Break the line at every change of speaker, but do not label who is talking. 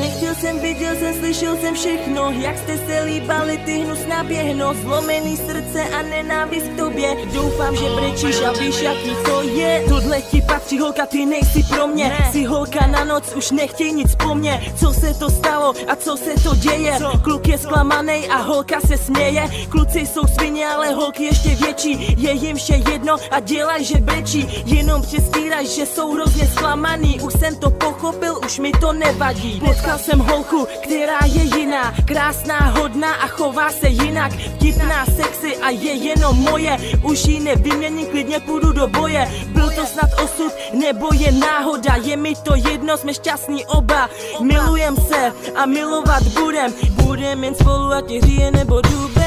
Nechtěl jsem, viděl jsem, slyšel jsem všechno, jak jste se líbali, ty hnusná běhno, zlomený srdce a nenávist k tobě. Doufám, že brečíš a víš, jaký to je. Tohle ti patří, holka, ty nejsi pro mě. Jsi holka na noc, už nechtěj nic po mně. Co se to stalo a co se to děje? Kluk je zklamanej a holka se směje. Kluci jsou svině, ale holky ještě větší. Je jim vše jedno a dělaj, že brečí. Jenom přestíraš, že jsou hrozně zklamaný. Už jsem to pochopil, už mi to nevadí. Potkal jsem holku, která je jiná, krásná, hodná a chová se jinak. Vtipná, sexy a je jenom moje. Už ji nevyměním, klidně půjdu do boje. Byl to snad osud, nebo je náhoda? Je mi to jedno, jsme šťastní oba. Milujem se a milovat budem. Budem jen spolu, ať je hříje nebo důb.